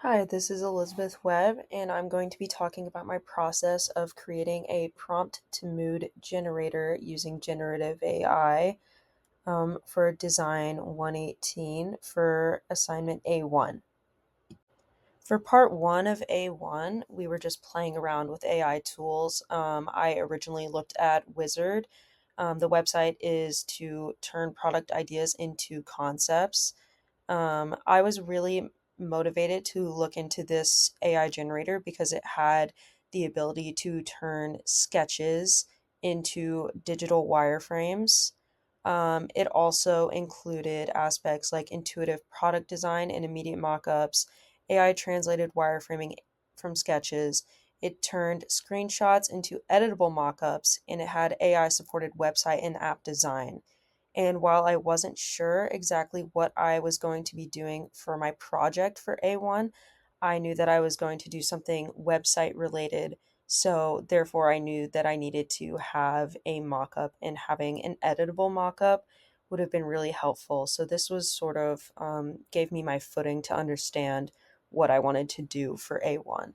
Hi, this is Elizabeth Webb, and I'm going to be talking about my process of creating a prompt to mood generator using generative AI for Design 118 for assignment A1. For part one of A1, we were just playing around with AI tools. I originally looked at Wizard. The website is to turn product ideas into concepts. I was really motivated to look into this AI generator because it had the ability to turn sketches into digital wireframes. It also included aspects like intuitive product design and immediate mockups, AI translated wireframing from sketches. It turned screenshots into editable mockups, and it had AI supported website and app design. And while I wasn't sure exactly what I was going to be doing for my project for A1, I knew that I was going to do something website related. So, therefore, I knew that I needed to have a mockup, and having an editable mockup would have been really helpful. So, this was sort of gave me my footing to understand what I wanted to do for A1.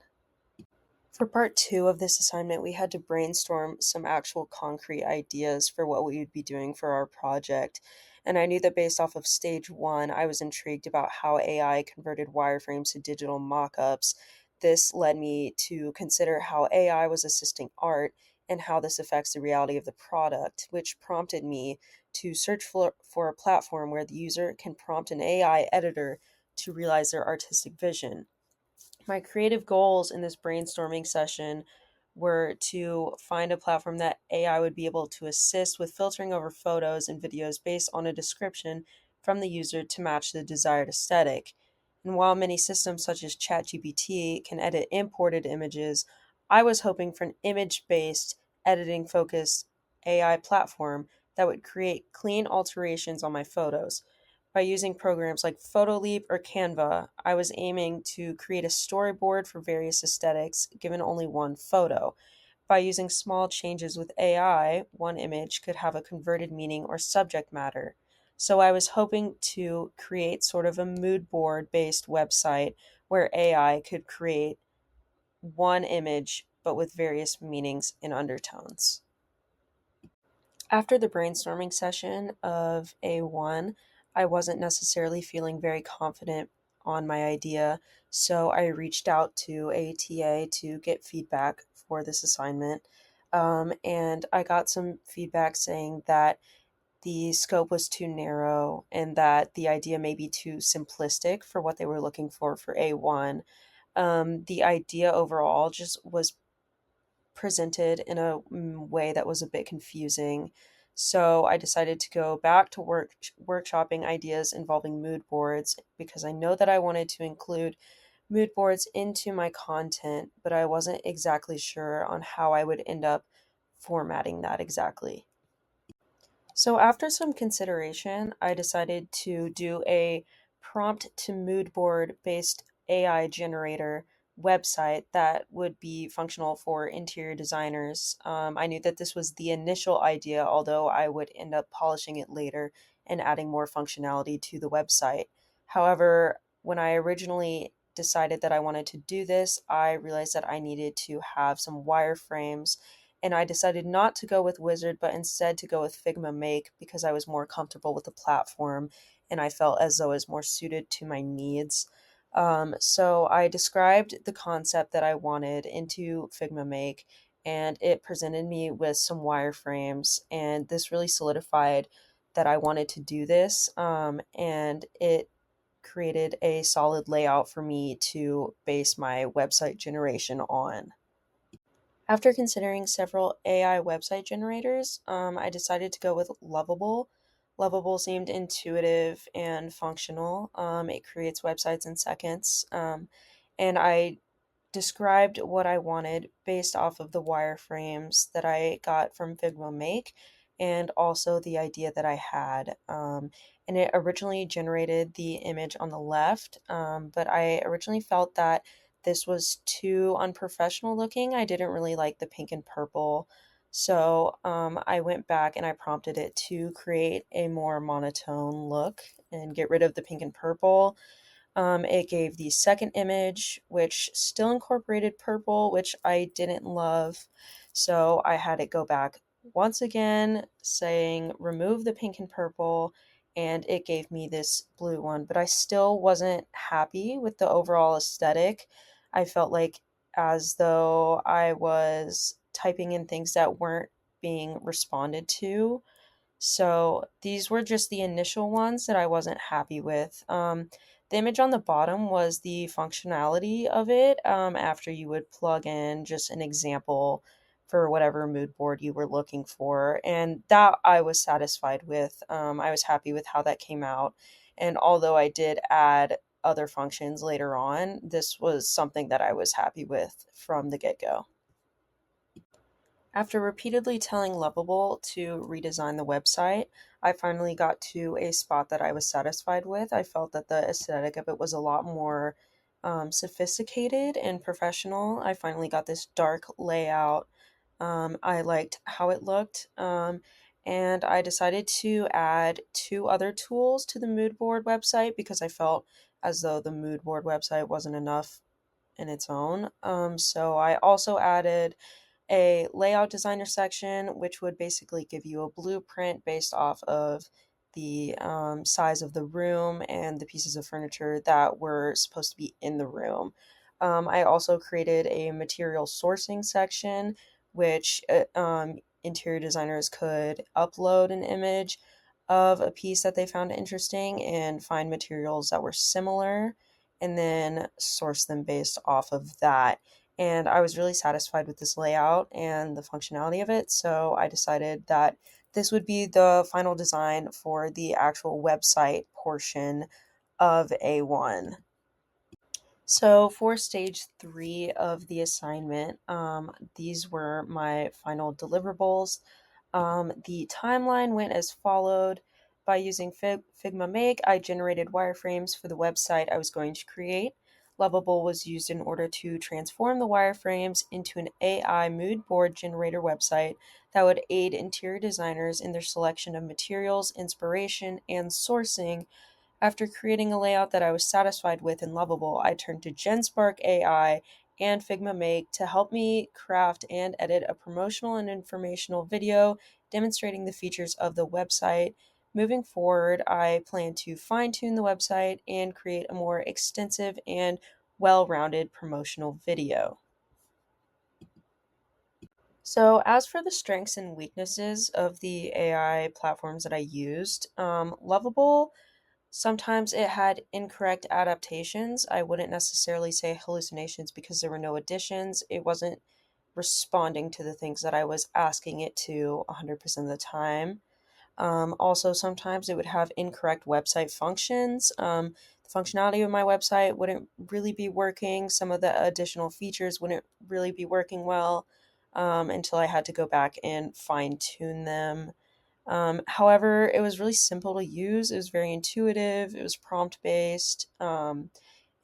For part two of this assignment, we had to brainstorm some actual concrete ideas for what we would be doing for our project. And I knew that based off of stage one, I was intrigued about how AI converted wireframes to digital mockups. This led me to consider how AI was assisting art and how this affects the reality of the product, which prompted me to search for a platform where the user can prompt an AI editor to realize their artistic vision. My creative goals in this brainstorming session were to find a platform that AI would be able to assist with filtering over photos and videos based on a description from the user to match the desired aesthetic. And while many systems such as ChatGPT can edit imported images, I was hoping for an image based, editing focused AI platform that would create clean alterations on my photos. By using programs like Photoleap or Canva, I was aiming to create a storyboard for various aesthetics given only one photo. By using small changes with AI, one image could have a converted meaning or subject matter. So I was hoping to create sort of a mood board based website where AI could create one image but with various meanings and undertones. After the brainstorming session of A1, I wasn't necessarily feeling very confident on my idea, so I reached out to ATA to get feedback for this assignment. And I got some feedback saying that the scope was too narrow and that the idea may be too simplistic for what they were looking for A1. The idea overall just was presented in a way that was a bit confusing. So I decided to go back to workshopping ideas involving mood boards because I know that I wanted to include mood boards into my content, but I wasn't exactly sure on how I would end up formatting that exactly. So, after some consideration, I decided to do a prompt to mood board based AI generator website that would be functional for interior designers. I knew that this was the initial idea, although I would end up polishing it later and adding more functionality to the website. However, when I originally decided that I wanted to do this, I realized that I needed to have some wireframes, and I decided not to go with Wizard, but instead to go with Figma Make because I was more comfortable with the platform and I felt as though it was more suited to my needs. So I described the concept that I wanted into Figma Make, and it presented me with some wireframes, and this really solidified that I wanted to do this. And it created a solid layout for me to base my website generation on. After considering several AI website generators, I decided to go with Lovable. Lovable seemed intuitive and functional. It creates websites in seconds. And I described what I wanted based off of the wireframes that I got from Figma Make and also the idea that I had. And it originally generated the image on the left, but I originally felt that this was too unprofessional looking. I didn't really like the pink and purple. So I went back and I prompted it to create a more monotone look and get rid of the pink and purple. It gave the second image, which still incorporated purple, which I didn't love. So I had it go back once again, saying remove the pink and purple, and it gave me this blue one. But I still wasn't happy with the overall aesthetic. I felt like as though I was typing in things that weren't being responded to. So these were just the initial ones that I wasn't happy with. The image on the bottom was the functionality of it after you would plug in just an example for whatever mood board you were looking for. And that I was satisfied with. I was happy with how that came out. And although I did add other functions later on, this was something that I was happy with from the get go. After repeatedly telling Lovable to redesign the website, I finally got to a spot that I was satisfied with. I felt that the aesthetic of it was a lot more sophisticated and professional. I finally got this dark layout. I liked how it looked. And I decided to add two other tools to the mood board website because I felt as though the mood board website wasn't enough in its own. So I also added a layout designer section, which would basically give you a blueprint based off of the size of the room and the pieces of furniture that were supposed to be in the room. I also created a material sourcing section, which interior designers could upload an image of a piece that they found interesting and find materials that were similar and then source them based off of that. And I was really satisfied with this layout and the functionality of it. So I decided that this would be the final design for the actual website portion of A1. So for stage 3 of the assignment, these were my final deliverables. The timeline went as followed. By using Figma Make, I generated wireframes for the website I was going to create. Lovable was used in order to transform the wireframes into an AI mood board generator website that would aid interior designers in their selection of materials, inspiration, and sourcing. After creating a layout that I was satisfied with and lovable, I turned to GenSpark AI and Figma Make to help me craft and edit a promotional and informational video demonstrating the features of the website. Moving forward, I plan to fine tune the website and create a more extensive and well rounded promotional video. So, as for the strengths and weaknesses of the AI platforms that I used, Lovable, sometimes it had incorrect adaptations. I wouldn't necessarily say hallucinations because there were no additions. It wasn't responding to the things that I was asking it to 100% of the time. Also, sometimes it would have incorrect website functions. The functionality of my website wouldn't really be working. Some of the additional features wouldn't really be working well until I had to go back and fine tune them. However, it was really simple to use. It was very intuitive. It was prompt based. And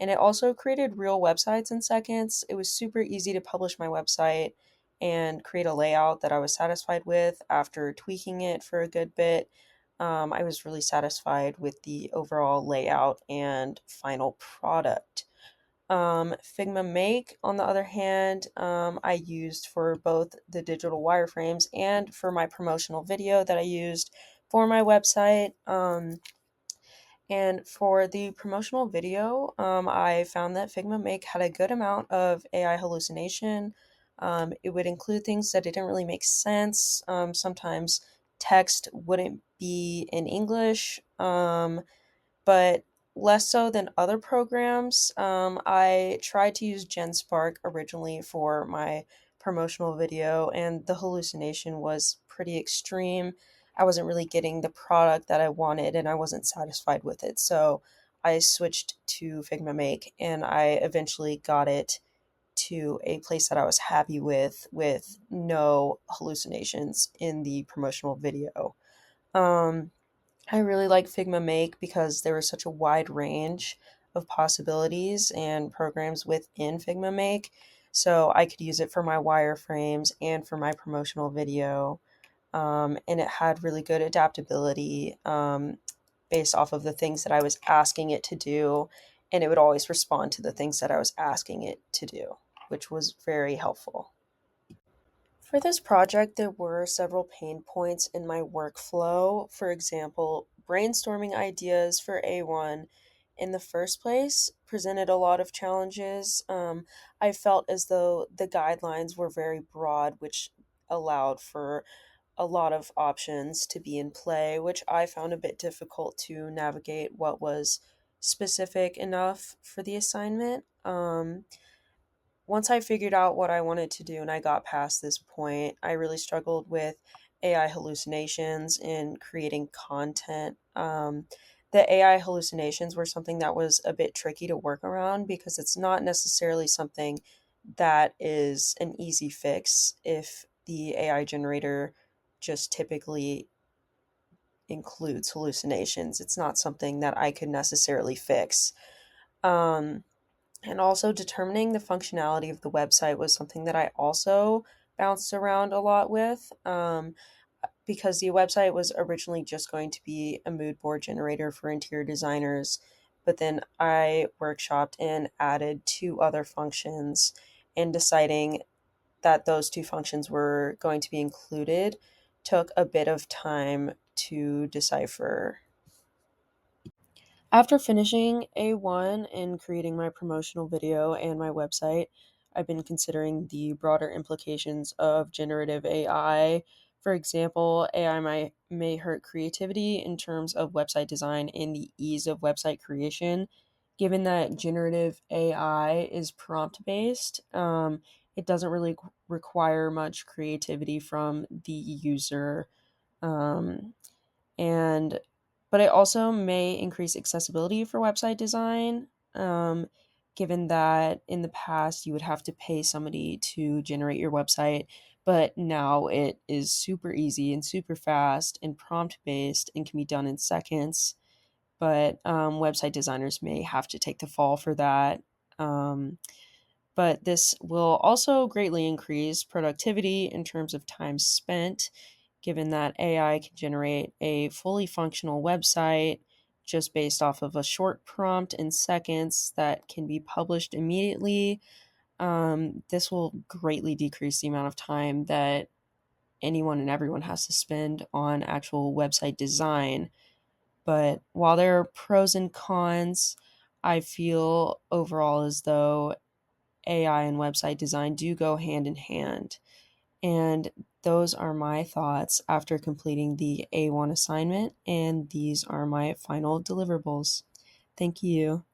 it also created real websites in seconds. It was super easy to publish my website and create a layout that I was satisfied with after tweaking it for a good bit. I was really satisfied with the overall layout and final product. Figma Make, on the other hand, I used for both the digital wireframes and for my promotional video that I used for my website. And for the promotional video, I found that Figma Make had a good amount of AI hallucination. It would include things that didn't really make sense. Sometimes text wouldn't be in English. But less so than other programs. I tried to use GenSpark originally for my promotional video, and the hallucination was pretty extreme. I wasn't really getting the product that I wanted, and I wasn't satisfied with it. So I switched to Figma Make, and I eventually got it to a place that I was happy with no hallucinations in the promotional video. Um, I really like Figma Make because there was such a wide range of possibilities and programs within Figma Make. So I could use it for my wireframes and for my promotional video. And it had really good adaptability based off of the things that I was asking it to do. and it would always respond to the things that I was asking it to do, which was very helpful. For this project, there were several pain points in my workflow. For example, brainstorming ideas for A1 in the first place presented a lot of challenges. I felt as though the guidelines were very broad, which allowed for a lot of options to be in play, which I found a bit difficult to navigate what was specific enough for the assignment. Once I figured out what I wanted to do and I got past this point, I really struggled with AI hallucinations and creating content. The AI hallucinations were something that was a bit tricky to work around because it's not necessarily something that is an easy fix if the AI generator just typically includes hallucinations. It's not something that I could necessarily fix. Um, and also determining the functionality of the website was something that I also bounced around a lot with. Because the website was originally just going to be a mood board generator for interior designers, but then I workshopped and added two other functions, and deciding that those two functions were going to be included took a bit of time to decipher. After finishing A1 and creating my promotional video and my website, I've been considering the broader implications of generative AI. For example, may hurt creativity in terms of website design and the ease of website creation. Given that generative AI is prompt based, it doesn't really require much creativity from the user. Um, and but it also may increase accessibility for website design, um, given that in the past you would have to pay somebody to generate your website, but now it is super easy and super fast and prompt based and can be done in seconds. But website designers may have to take the fall for that. But this will also greatly increase productivity in terms of time spent, given that AI can generate a fully functional website just based off of a short prompt in seconds that can be published immediately. This will greatly decrease the amount of time that anyone and everyone has to spend on actual website design. But while there are pros and cons, I feel overall as though AI and website design do go hand in hand. And those are my thoughts after completing the A1 assignment, and these are my final deliverables. Thank you.